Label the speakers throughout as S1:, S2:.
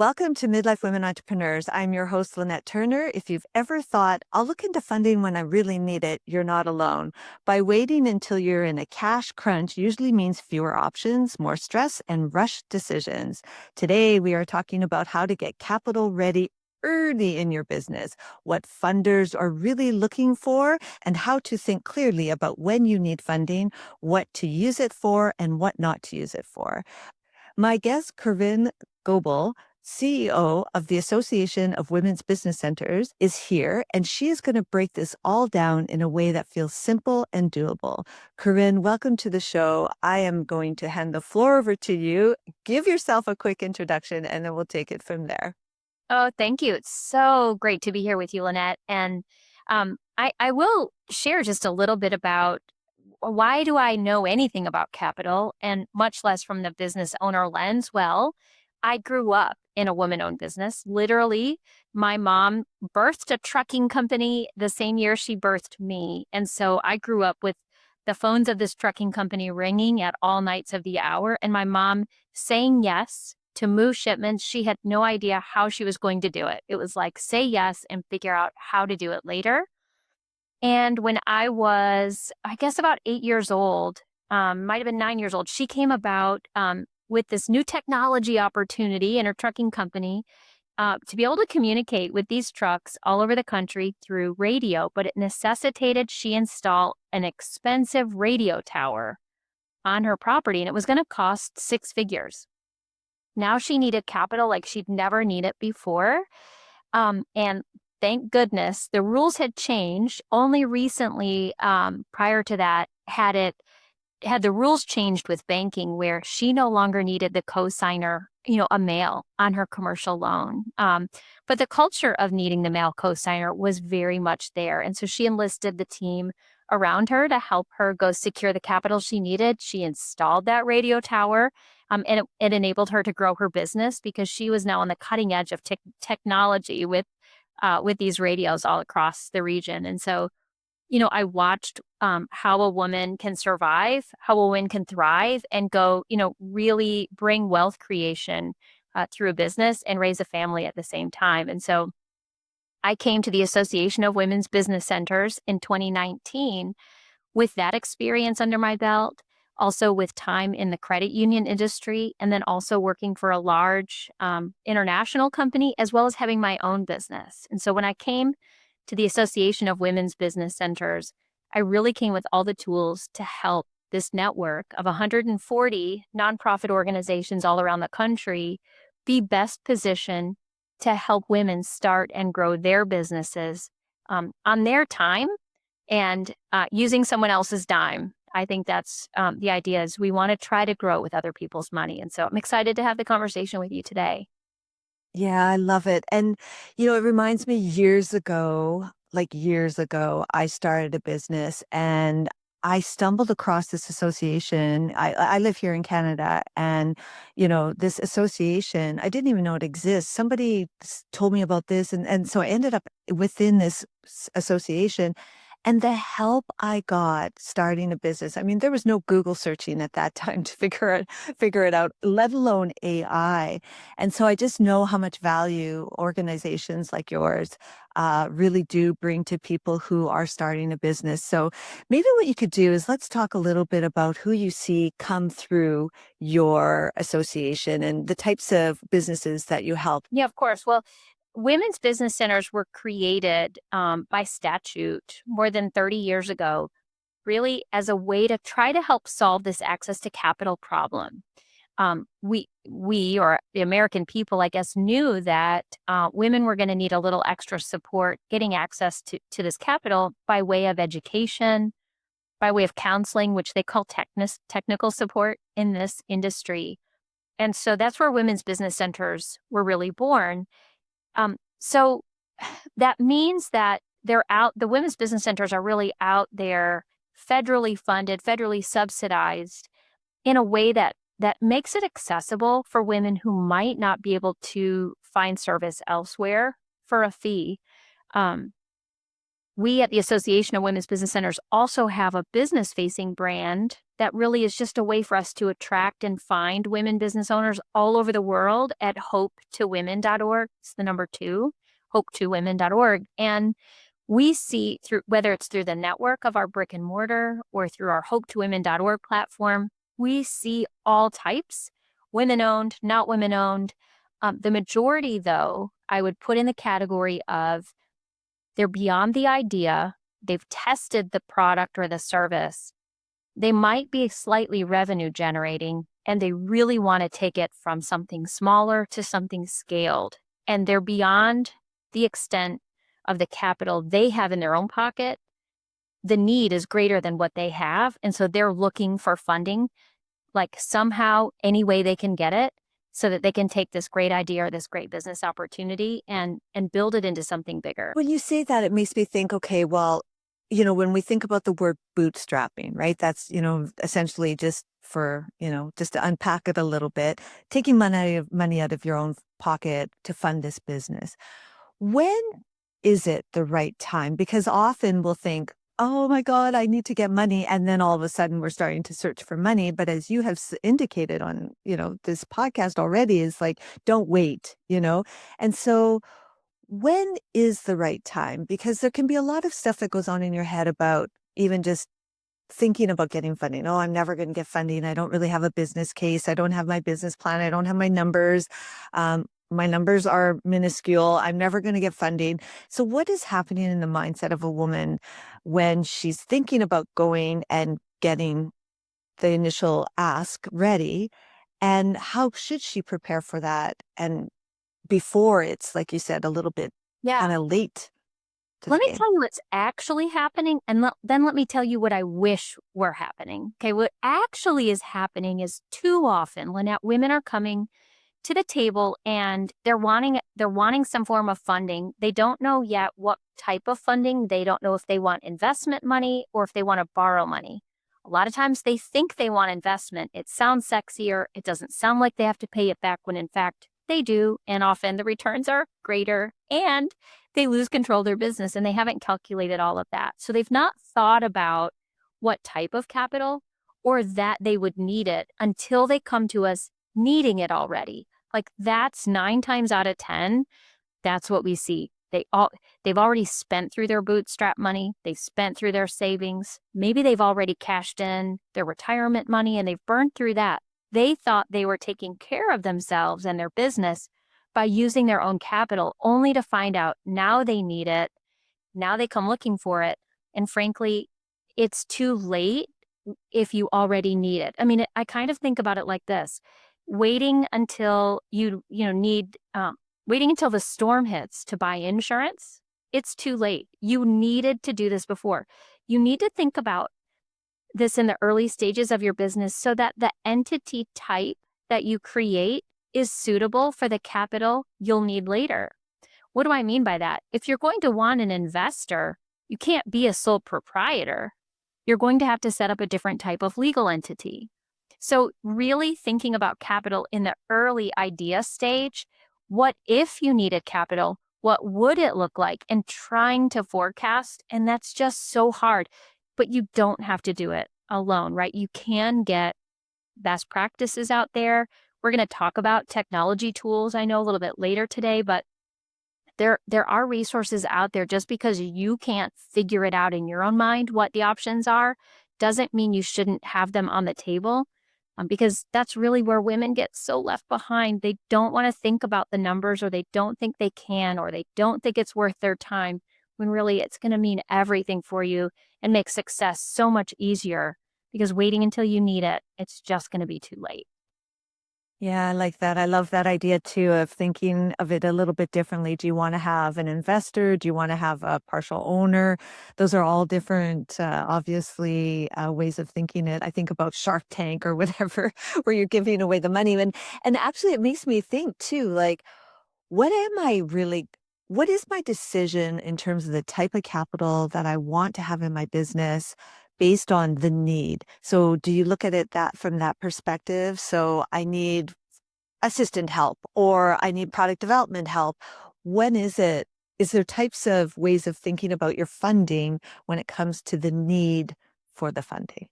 S1: Welcome to Midlife Women Entrepreneurs. I'm your host, Lynette Turner. If you've ever thought, I'll look into funding when I really need it, you're not alone. By waiting until you're in a cash crunch usually means fewer options, more stress, and rushed decisions. Today, we are talking about how to get capital ready early in your business, what funders are really looking for, and how to think clearly about when you need funding, what to use it for, and what not to use it for. My guest, Corinne Goebel, CEO of the Association of Women's Business Centers, is here, and she is going to break this all down in a way that feels simple and doable. Corinne, welcome to the show. I am going to hand the floor over to you. Give yourself a quick introduction, and then we'll take it from there.
S2: Oh, thank you. It's so great to be here with you, Lynette. And I will share just a little bit about why do I know anything about capital and much less from the business owner lens. Well, I grew up in a woman-owned business. Literally, my mom birthed a trucking company the same year she birthed me. And so I grew up with the phones of this trucking company ringing at all nights of the hour and my mom saying yes to move shipments. She had no idea how she was going to do it. It was like, say yes and figure out how to do it later. And when I was, I guess, about 8 years old, might have been 9 years old, she came about with this new technology opportunity in her trucking company to be able to communicate with these trucks all over the country through radio. But it necessitated she install an expensive radio tower on her property, and it was going to cost six figures. Now she needed capital like she'd never needed before. And thank goodness the rules had changed. Only recently, prior to that, had the rules changed with banking where she no longer needed the cosigner, a male on her commercial loan. But the culture of needing the male cosigner was very much there. And so she enlisted the team around her to help her go secure the capital she needed. She installed that radio tower. And it enabled her to grow her business because she was now on the cutting edge of technology with these radios all across the region. And so, I watched how a woman can survive, how a woman can thrive and go, really bring wealth creation through a business and raise a family at the same time. And so I came to the Association of Women's Business Centers in 2019 with that experience under my belt, also with time in the credit union industry, and then also working for a large international company, as well as having my own business. And so when I came to the Association of Women's Business Centers, I really came with all the tools to help this network of 140 nonprofit organizations all around the country be best positioned to help women start and grow their businesses on their time and using someone else's dime. I think that's the idea is we want to try to grow with other people's money. And so I'm excited to have the conversation with you today.
S1: Yeah, I love it. And, it reminds me years ago, I started a business and I stumbled across this association. I live here in Canada and, this association, I didn't even know it exists. Somebody told me about this. And so I ended up within this association. And the help I got starting a business, I mean, there was no Google searching at that time to figure it out, let alone AI. And so I just know how much value organizations like yours really do bring to people who are starting a business. So maybe what you could do is let's talk a little bit about who you see come through your association and the types of businesses that you help.
S2: Yeah, of course. Well, women's business centers were created by statute more than 30 years ago, really as a way to try to help solve this access to capital problem. We or the American people, I guess, knew that women were going to need a little extra support getting access to this capital by way of education, by way of counseling, which they call technical support in this industry. And so that's where women's business centers were really born. So that means that the women's business centers are really out there, federally funded, federally subsidized in a way that makes it accessible for women who might not be able to find service elsewhere for a fee. Um, we at the Association of Women's Business Centers also have a business facing brand that really is just a way for us to attract and find women business owners all over the world at hope2women.org. It's the number 2, hope2women.org. And we see through, whether it's through the network of our brick and mortar or through our hope2women.org platform, we see all types, women owned, not women owned. The majority, though, I would put in the category of they're beyond the idea. They've tested the product or the service. They might be slightly revenue generating, and they really want to take it from something smaller to something scaled. And they're beyond the extent of the capital they have in their own pocket. The need is greater than what they have. And so they're looking for funding, like somehow, any way they can get it, so that they can take this great idea or this great business opportunity and build it into something bigger.
S1: When you say that, it makes me think, okay, well, when we think about the word bootstrapping, right? That's, essentially just for, just to unpack it a little bit, taking money out of your own pocket to fund this business. When is it the right time? Because often we'll think, oh my God, I need to get money. And then all of a sudden we're starting to search for money. But as you have indicated on, this podcast already, is like, don't wait. And so when is the right time? Because there can be a lot of stuff that goes on in your head about even just thinking about getting funding. Oh, I'm never going to get funding. I don't really have a business case. I don't have my business plan. I don't have my numbers. My numbers are minuscule. I'm never going to get funding. So what is happening in the mindset of a woman when she's thinking about going and getting the initial ask ready? And how should she prepare for that? And before it's, like you said, a little bit
S2: Yeah.
S1: kind of late to the
S2: Let me
S1: game.
S2: tell you what's actually happening, and then let me tell you what I wish were happening. Okay, what actually is happening is too often, Lynette, women are coming to the table and they're wanting some form of funding. They don't know yet what type of funding. They don't know if they want investment money or if they want to borrow money. A lot of times they think they want investment. It sounds sexier. It doesn't sound like they have to pay it back when in fact they do. And often the returns are greater and they lose control of their business and they haven't calculated all of that. So they've not thought about what type of capital or that they would need it until they come to us needing it already. Like that's 9 times out of 10, that's what we see. They've already spent through their bootstrap money, they've spent through their savings. Maybe they've already cashed in their retirement money and they've burned through that. They thought they were taking care of themselves and their business by using their own capital, only to find out now they need it. Now they come looking for it. And frankly, it's too late if you already need it. I mean, I kind of think about it like this: waiting until waiting until the storm hits to buy insurance, it's too late. You needed to do this before. You need to think about this in the early stages of your business so that the entity type that you create is suitable for the capital you'll need later. What do I mean by that? If you're going to want an investor, you can't be a sole proprietor. You're going to have to set up a different type of legal entity. So, really thinking about capital in the early idea stage, what if you needed capital? What would it look like? And trying to forecast. And that's just so hard. But you don't have to do it alone, right? You can get best practices out there. We're going to talk about technology tools, I know, a little bit later today, but there are resources out there. Just because you can't figure it out in your own mind what the options are doesn't mean you shouldn't have them on the table, because that's really where women get so left behind. They don't want to think about the numbers, or they don't think they can, or they don't think it's worth their time, when really it's going to mean everything for you and make success so much easier, because waiting until you need it, it's just going to be too late.
S1: Yeah, I like that. I love that idea too of thinking of it a little bit differently. Do you want to have an investor? Do you want to have a partial owner? Those are all different, obviously, ways of thinking it. I think about Shark Tank or whatever, where you're giving away the money. And actually, it makes me think too, like, what am I really, what is my decision in terms of the type of capital that I want to have in my business based on the need? So do you look at it that from that perspective? So I need assistant help or I need product development help. When is it, is there types of ways of thinking about your funding when it comes to the need for the funding?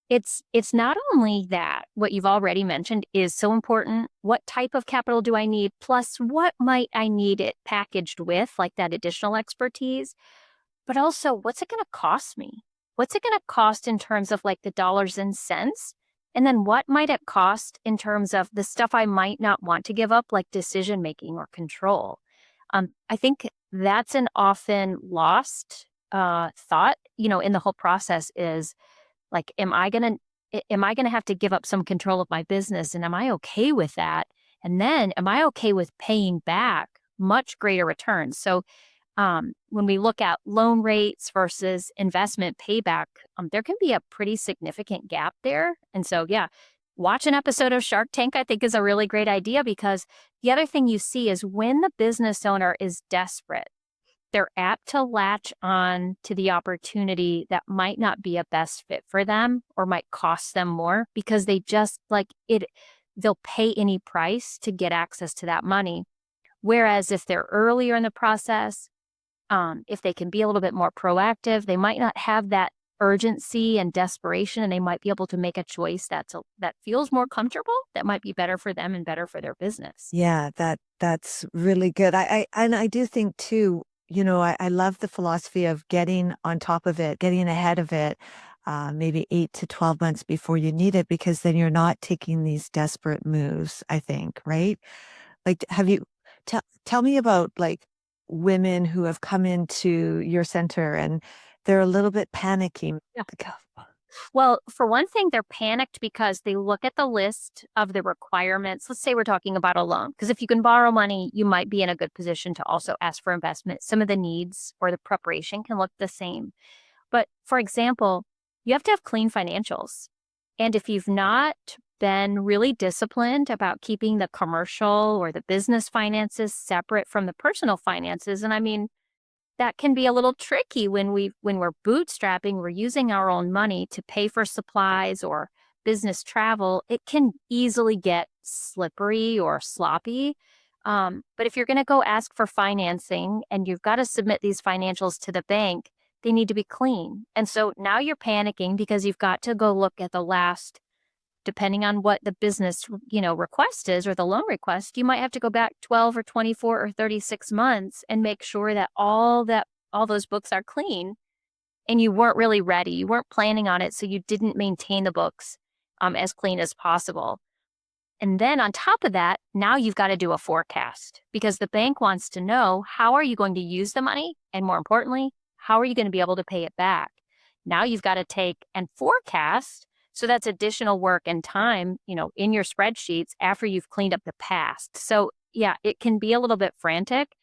S2: It's not only that, what you've already mentioned is so important. What type of capital do I need? Plus, what might I need it packaged with, like that additional expertise? But also, what's it gonna cost me? What's it gonna cost in terms of, like, the dollars and cents? And then what might it cost in terms of the stuff I might not want to give up, like decision making or control? I think that's an often lost, thought, in the whole process is, like, am I gonna have to give up some control of my business, and am I okay with that? And then am I okay with paying back much greater returns? So, when we look at loan rates versus investment payback, there can be a pretty significant gap there. And so, yeah, watch an episode of Shark Tank, I think, is a really great idea because the other thing you see is when the business owner is desperate, they're apt to latch on to the opportunity that might not be a best fit for them or might cost them more because they just like it, they'll pay any price to get access to that money. Whereas if they're earlier in the process, if they can be a little bit more proactive, they might not have that urgency and desperation, and they might be able to make a choice that feels more comfortable, that might be better for them and better for their business.
S1: Yeah, that's really good. I do think too, I love the philosophy of getting on top of it, getting ahead of it, maybe 8 to 12 months before you need it, because then you're not taking these desperate moves, I think, right? Like, have you tell me about like women who have come into your center and they're a little bit panicky. Like, "Oh,
S2: Well, for one thing, they're panicked because they look at the list of the requirements. Let's say we're talking about a loan, because if you can borrow money, you might be in a good position to also ask for investment. Some of the needs or the preparation can look the same. But for example, you have to have clean financials. And if you've not been really disciplined about keeping the commercial or the business finances separate from the personal finances, and I mean, that can be a little tricky when we're bootstrapping, we're using our own money to pay for supplies or business travel. It can easily get slippery or sloppy. But if you're going to go ask for financing and you've got to submit these financials to the bank, they need to be clean. And so now you're panicking because you've got to go look at the last, depending on what the business, request is or the loan request, you might have to go back 12 or 24 or 36 months and make sure that all those books are clean and you weren't really ready. You weren't planning on it, so you didn't maintain the books as clean as possible. And then on top of that, now you've got to do a forecast because the bank wants to know how are you going to use the money? And more importantly, how are you going to be able to pay it back? Now you've got to take and forecast. So that's additional work and time, in your spreadsheets after you've cleaned up the past. So yeah, it can be a little bit frantic.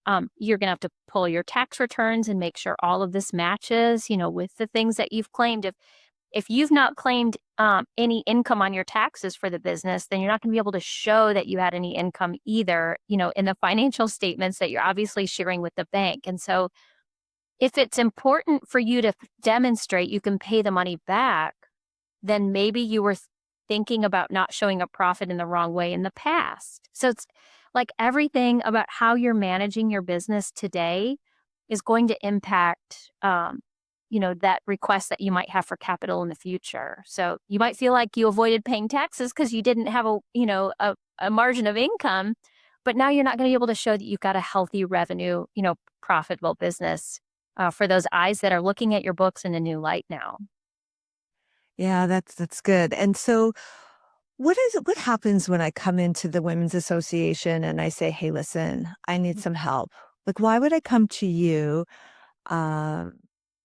S2: You're going to have to pull your tax returns and make sure all of this matches, with the things that you've claimed. If you've not claimed any income on your taxes for the business, then you're not going to be able to show that you had any income either, in the financial statements that you're obviously sharing with the bank. And so if it's important for you to demonstrate you can pay the money back, then maybe you were thinking about not showing a profit in the wrong way in the past. So it's like everything about how you're managing your business today is going to impact, that request that you might have for capital in the future. So you might feel like you avoided paying taxes because you didn't have a margin of income, but now you're not going to be able to show that you've got a healthy revenue, profitable business for those eyes that are looking at your books in a new light now.
S1: yeah, that's good." And so what happens when I come into the Women's Association and I say, "Hey, listen, I need some help." Like, why would I come to you um,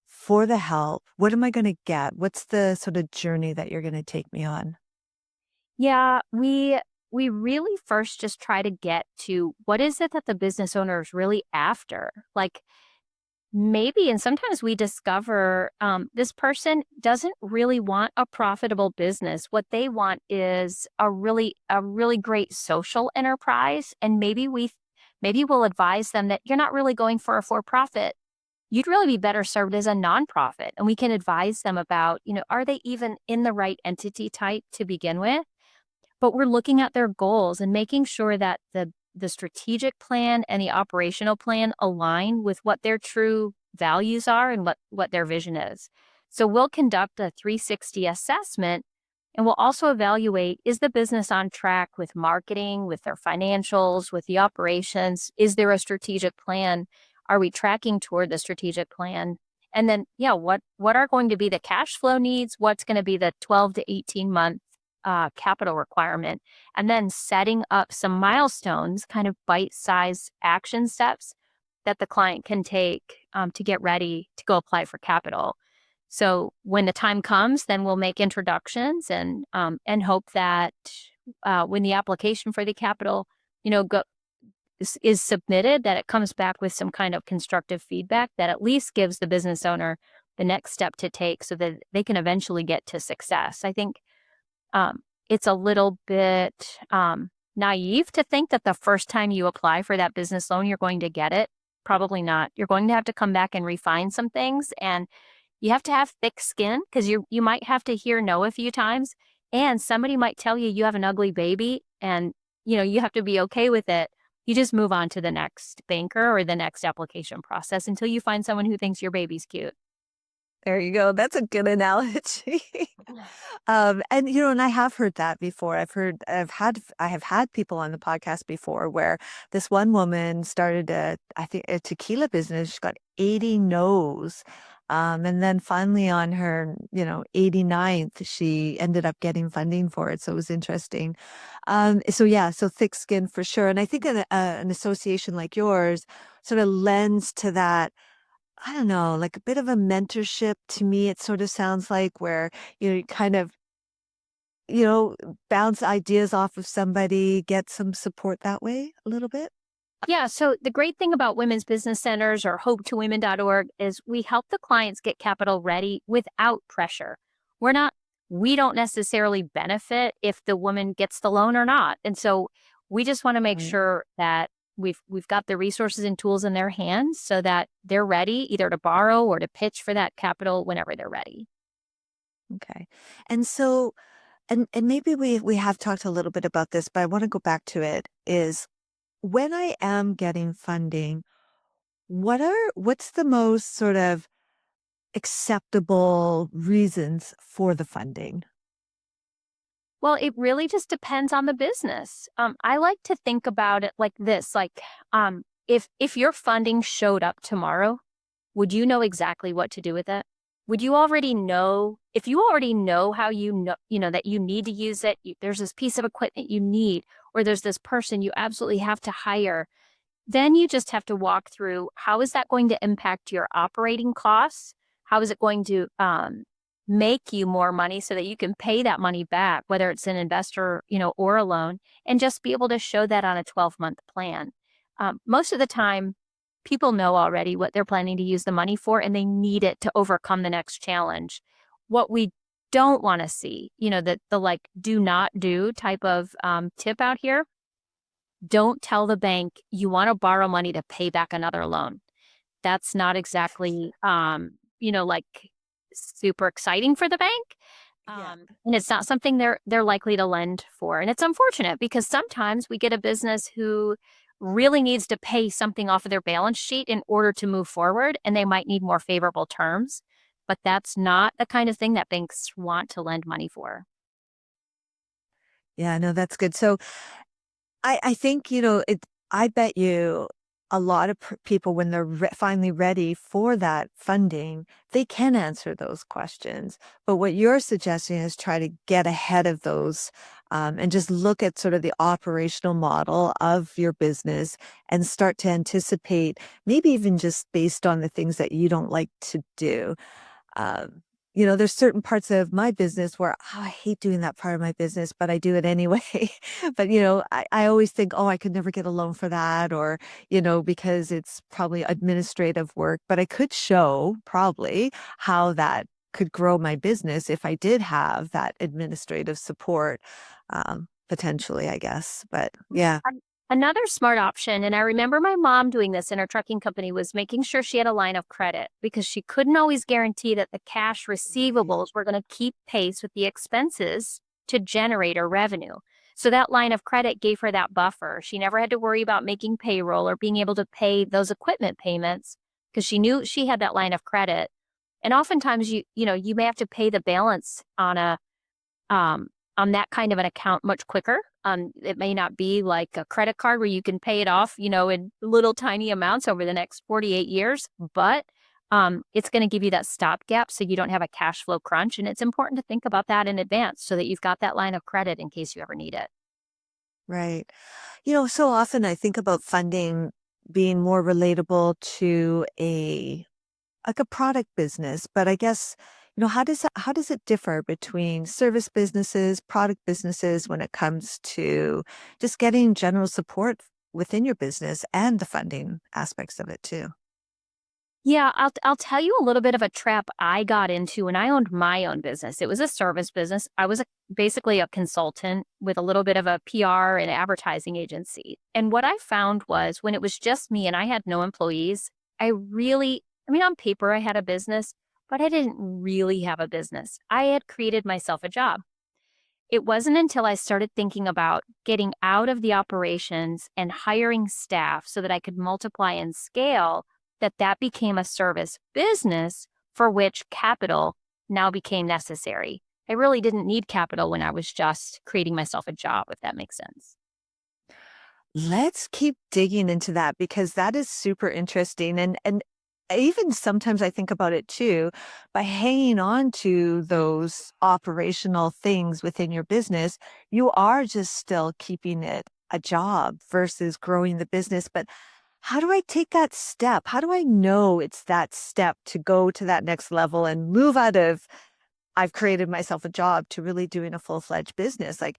S1: for the help? What am I going to get? What's the sort of journey that you're going to take me on?
S2: Yeah, we really first just try to get to what is it that the business owner is really after. Like maybe, and sometimes we discover this person doesn't really want a profitable business. What they want is a really great social enterprise, and maybe we'll advise them that you're not really going for a for profit. You'd really be better served as a nonprofit, and we can advise them about, are they even in the right entity type to begin with? But we're looking at their goals and making sure that the the strategic plan and the operational plan align with what their true values are and what their vision is. So we'll conduct a 360 assessment, and we'll also evaluate, is the business on track with marketing, with their financials, with the operations? Is there a strategic plan? Are we tracking toward the strategic plan? And then, yeah, what are going to be the cash flow needs? What's going to be the 12 to 18 month capital requirement? And then setting up some milestones, kind of bite-sized action steps that the client can take to get ready to go apply for capital. So when the time comes, then we'll make introductions and hope that when the application for the capital, go is submitted, that it comes back with some kind of constructive feedback that at least gives the business owner the next step to take so that they can eventually get to success. I think it's a little bit naive to think that the first time you apply for that business loan, you're going to get it. Probably not. You're going to have to come back and refine some things, and you have to have thick skin because you might have to hear no a few times, and somebody might tell you you have an ugly baby, and you have to be okay with it. You just move on to the next banker or the next application process until you find someone who thinks your baby's cute.
S1: There you go. That's a good analogy. And and I have heard that before. I have had people on the podcast before where this one woman started I think a tequila business. She got 80 no's. And then finally on her, 89th, she ended up getting funding for it. So it was interesting. So yeah, so thick skin for sure. And I think an association like yours sort of lends to that. I don't know, like a bit of a mentorship to me, it sort of sounds like where, you kind of, you know, bounce ideas off of somebody, get some support that way a little bit.
S2: Yeah, so the great thing about women's business centers or hopetowomen.org is we help the clients get capital ready without pressure. We're not we don't necessarily benefit if the woman gets the loan or not. And so we just want to make
S1: Right.
S2: sure that we've got the resources and tools in their hands so that they're ready either to borrow or to pitch for that capital whenever they're ready.
S1: Okay. And so, and maybe we have talked a little bit about this, but I want to go back to it is when I am getting funding, what's the most sort of acceptable reasons for the funding?
S2: Well, it really just depends on the business. I like to think about it like this: like, if your funding showed up tomorrow, would you know exactly what to do with it? Would you already know if you already know how that you need to use it? There's this piece of equipment you need, or there's this person you absolutely have to hire. Then you just have to walk through how is that going to impact your operating costs? How is it going to make you more money so that you can pay that money back, whether it's an investor, or a loan, and just be able to show that on a 12-month plan. Most of the time, people know already what they're planning to use the money for, and they need it to overcome the next challenge. What we don't want to see, the like do not do type of tip out here, don't tell the bank you want to borrow money to pay back another loan. That's not exactly, like super exciting for the bank.
S1: Yeah.
S2: And it's not something they're likely to lend for. And it's unfortunate because sometimes we get a business who really needs to pay something off of their balance sheet in order to move forward, and they might need more favorable terms. But that's not the kind of thing that banks want to lend money for.
S1: Yeah, no, that's good. So I think, I bet you a lot of people, when they're finally ready for that funding, they can answer those questions. But what you're suggesting is try to get ahead of those and just look at sort of the operational model of your business and start to anticipate, maybe even just based on the things that you don't like to do. Um, there's certain parts of my business where, I hate doing that part of my business, but I do it anyway. But, I always think, oh, I could never get a loan for that, or, because it's probably administrative work, but I could show probably how that could grow my business if I did have that administrative support, potentially, I guess. But yeah.
S2: Another smart option, and I remember my mom doing this in her trucking company, was making sure she had a line of credit because she couldn't always guarantee that the cash
S1: Right.
S2: receivables were going to keep pace with the expenses to generate her revenue. So that line of credit gave her that buffer. She never had to worry about making payroll or being able to pay those equipment payments because she knew she had that line of credit. And oftentimes you may have to pay the balance um, on that kind of an account much quicker. It may not be like a credit card where you can pay it off, in little tiny amounts over the next 48 years, but it's going to give you that stopgap so you don't have a cash flow crunch. And it's important to think about that in advance so that you've got that line of credit in case you ever need it.
S1: Right. So often I think about funding being more relatable to a like a product business, but I guess, how does it differ between service businesses, product businesses when it comes to just getting general support within your business and the funding aspects of it too?
S2: Yeah, I'll tell you a little bit of a trap I got into when I owned my own business. It was a service business. I was basically a consultant with a little bit of a PR and advertising agency. And what I found was when it was just me and I had no employees, I mean, on paper, I had a business, but I didn't really have a business. I had created myself a job. It wasn't until I started thinking about getting out of the operations and hiring staff so that I could multiply and scale that that became a service business for which capital now became necessary. I really didn't need capital when I was just creating myself a job, if that makes sense.
S1: Let's keep digging into that because that is super interesting. And even sometimes I think about it too, by hanging on to those operational things within your business, you are just still keeping it a job versus growing the business. But how do I take that step? How do I know it's that step to go to that next level and move out of I've created myself a job to really doing a full-fledged business? Like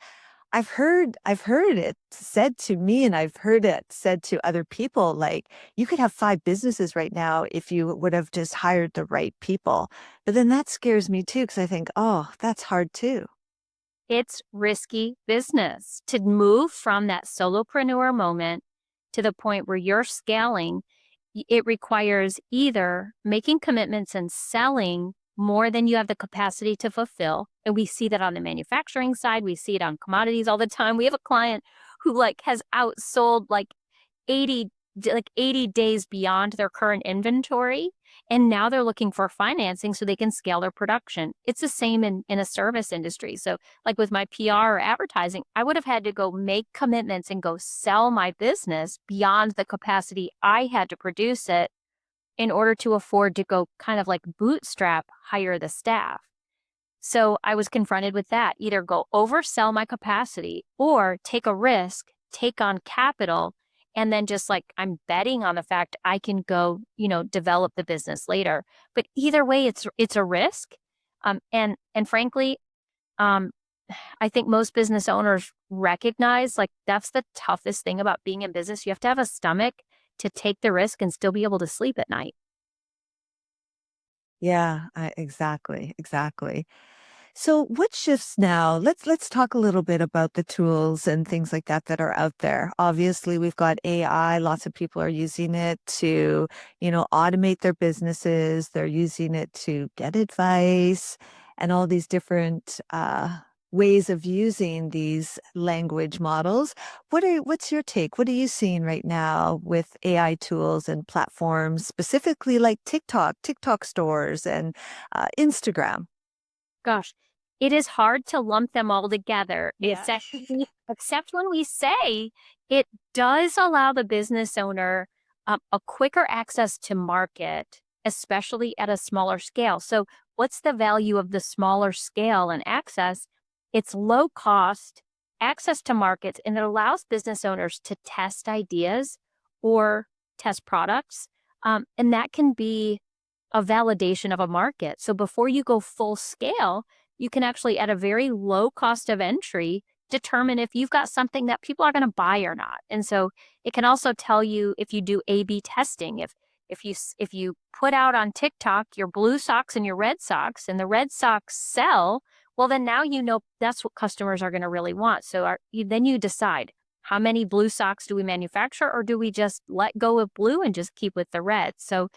S1: I've heard it said to me and I've heard it said to other people, like, you could have 5 businesses right now if you would have just hired the right people. But then that scares me too, because I think, "Oh, that's hard too."
S2: It's risky business to move from that solopreneur moment to the point where you're scaling. It requires either making commitments and selling more than you have the capacity to fulfill. And we see that on the manufacturing side. We see it on commodities all the time. We have a client who has outsold 80 80 days beyond their current inventory, and now they're looking for financing so they can scale their production. It's the same in a service industry. So like with my PR or advertising, I would have had to go make commitments and go sell my business beyond the capacity I had to produce it in order to afford to go kind of like bootstrap hire the staff. So I was confronted with that, either go oversell my capacity or take a risk, take on capital, and then just I'm betting on the fact I can go, develop the business later. But either way, it's a risk. And frankly, um, I think most business owners recognize that's the toughest thing about being in business. You have to have a stomach to take the risk and still be able to sleep at night.
S1: Yeah, exactly, exactly. So what shifts now? Let's talk a little bit about the tools and things like that that are out there. Obviously, we've got AI. Lots of people are using it to, automate their businesses. They're using it to get advice and all these different ways of using these language models. What's your take? What are you seeing right now with AI tools and platforms, specifically like TikTok stores, and Instagram?
S2: Gosh, it is hard to lump them all together,
S1: Yeah.
S2: except when we say it does allow the business owner a quicker access to market, especially at a smaller scale. So, what's the value of the smaller scale and access? It's low cost access to markets, and it allows business owners to test ideas or test products. And that can be a validation of a market. So before you go full scale, you can actually, at a very low cost of entry, determine if you've got something that people are going to buy or not. And so it can also tell you if you do A/B testing. If you put out on TikTok your blue socks and your red socks, and the red socks sell, well then now you know that's what customers are going to really want. So then you decide how many blue socks do we manufacture, or do we just let go of blue and just keep with the red? So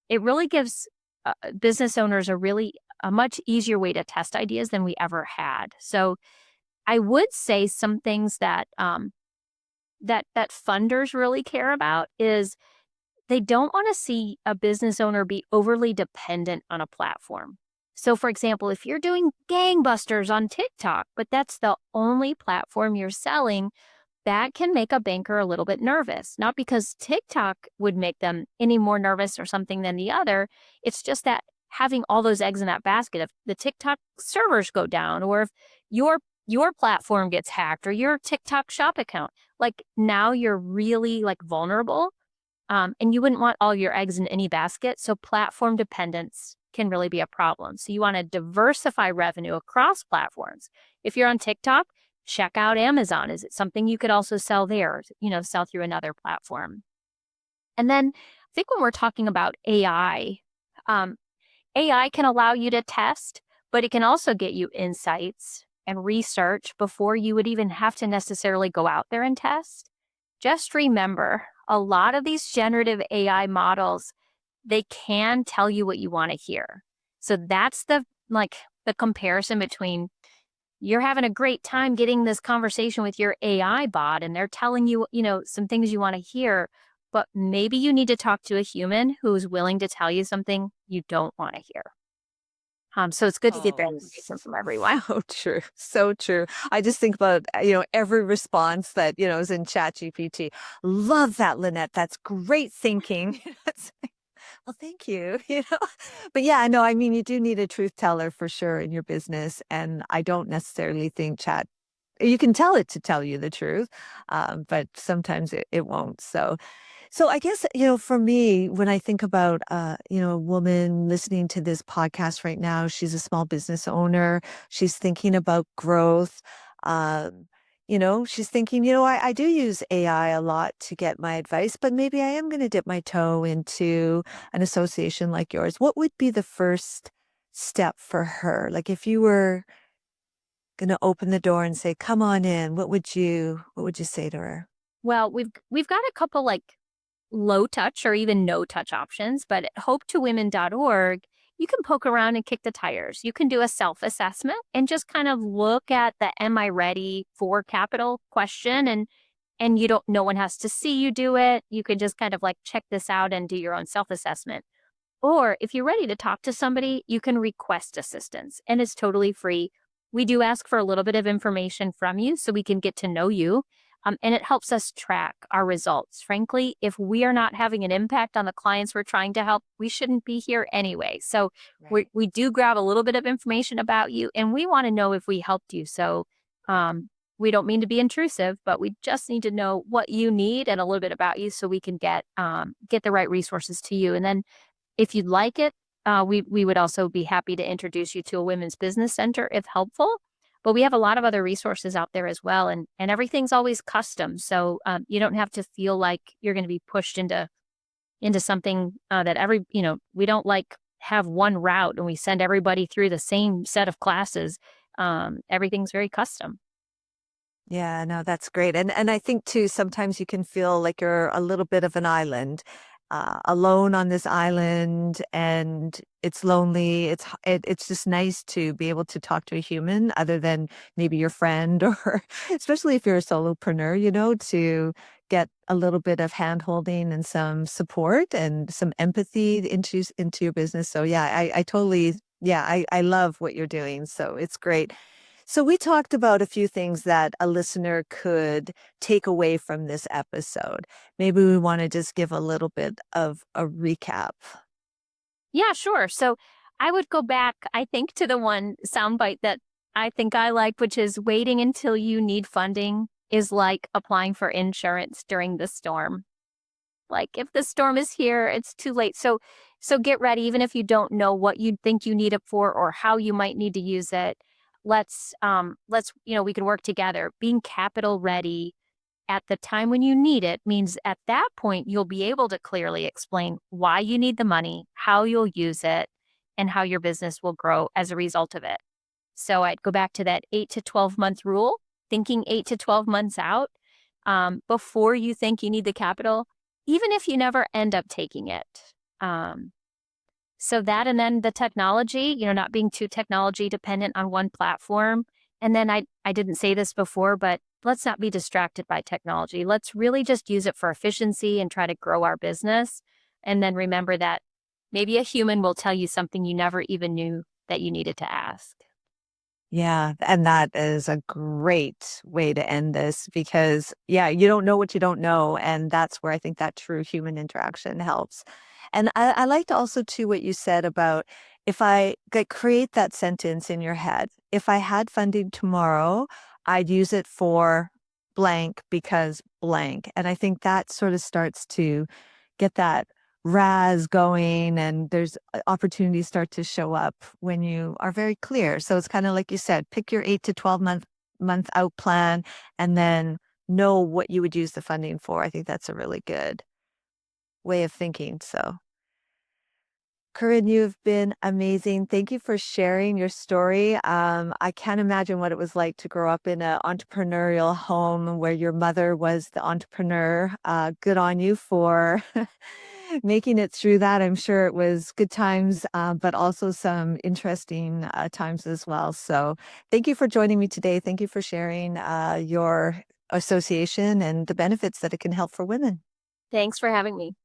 S2: it really gives business owners a much easier way to test ideas than we ever had. So I would say some things that that funders really care about is they don't want to see a business owner be overly dependent on a platform. So, for example, if you're doing gangbusters on TikTok, but that's the only platform you're selling, that can make a banker a little bit nervous. Not because TikTok would make them any more nervous or something than the other. It's just that having all those eggs in that basket, if the TikTok servers go down, or if your platform gets hacked or your TikTok shop account, like now you're really like vulnerable, and you wouldn't want all your eggs in any basket. So platform dependence can really be a problem. So you want to diversify revenue across platforms. If you're on TikTok, check out Amazon. Is it something you could also sell there, sell through another platform? And then I think when we're talking about AI, um, AI can allow you to test, but it can also get you insights and research before you would even have to necessarily go out there and test. Just remember, a lot of these generative AI models, they can tell you what you want to hear. So that's the comparison between you're having a great time getting this conversation with your AI bot and they're telling you, some things you want to hear, but maybe you need to talk to a human who's willing to tell you something you don't want to hear. So it's good to get that
S1: Oh,
S2: information from everyone.
S1: so true. So true. I just think about, every response that, is in ChatGPT. Love that, Lynette. That's great thinking. It's like, well, thank you, But yeah, no, I mean, you do need a truth teller for sure in your business. And I don't necessarily think you can tell it to tell you the truth, but sometimes it won't. So I guess, for me, when I think about, a woman listening to this podcast right now, she's a small business owner. She's thinking about growth. She's thinking, I do use AI a lot to get my advice, but maybe I am going to dip my toe into an association like yours. What would be the first step for her? Like if you were going to open the door and say, come on in, what would you say to her?
S2: Well, we've got a couple like low touch or even no touch options, but at hopetowomen.org, you can poke around and kick the tires. You can do a self assessment and just kind of look at the am I ready for capital question, and you don't no one has to see you do it. You can just kind of like check this out and do your own self assessment. Or if you're ready to talk to somebody, you can request assistance and it's totally free. We do ask for a little bit of information from you so we can get to know you. And it helps us track our results. Frankly, if we are not having an impact on the clients we're trying to help, we shouldn't be here anyway. So
S1: Right.
S2: we do grab a little bit of information about you and we want to know if we helped you. So we don't mean to be intrusive, but we just need to know what you need and a little bit about you so we can get the right resources to you. And then if you'd like it, we would also be happy to introduce you to a women's business center if helpful. But we have a lot of other resources out there as well, and everything's always custom. So you don't have to feel like you're going to be pushed into something that we don't like have one route and we send everybody through the same set of classes. Everything's very custom.
S1: Yeah, no, that's great. And I think too, sometimes you can feel like you're a little bit of an island, alone on this island, and it's lonely. It's just nice to be able to talk to a human other than maybe your friend, or especially if you're a solopreneur, to get a little bit of hand holding and some support and some empathy into your business. So yeah, I totally, yeah, I love what you're doing. So it's great. So we talked about a few things that a listener could take away from this episode. Maybe we want to just give a little bit of a recap.
S2: Yeah, sure. So I would go back, I think, to the one soundbite that I think I like, which is waiting until you need funding is like applying for insurance during the storm. Like if the storm is here, it's too late. So get ready, even if you don't know what you think you need it for or how you might need to use it. Let's we can work together. Being capital ready at the time when you need it means at that point, you'll be able to clearly explain why you need the money, how you'll use it, and how your business will grow as a result of it. So I'd go back to that 8 to 12 month rule, thinking 8 to 12 months out before you think you need the capital, even if you never end up taking it. Um, so that and then the technology, not being too technology dependent on one platform. And then I didn't say this before, but let's not be distracted by technology. Let's really just use it for efficiency and try to grow our business. And then remember that maybe a human will tell you something you never even knew that you needed to ask.
S1: Yeah, and that is a great way to end this because, yeah, you don't know what you don't know, and that's where I think that true human interaction helps. And I liked also too what you said about if I like create that sentence in your head. If I had funding tomorrow, I'd use it for blank because blank. And I think that sort of starts to get that raz going and there's opportunities start to show up when you are very clear. So it's kind of like you said, pick your 8 to 12 month out plan and then know what you would use the funding for. I think that's a really good way of thinking. So Corinne, you've been amazing. Thank you for sharing your story. I can't imagine what it was like to grow up in an entrepreneurial home where your mother was the entrepreneur. Good on you for making it through that. I'm sure it was good times, but also some interesting times as well. So thank you for joining me today. Thank you for sharing your association and the benefits that it can help for women.
S2: Thanks for having me.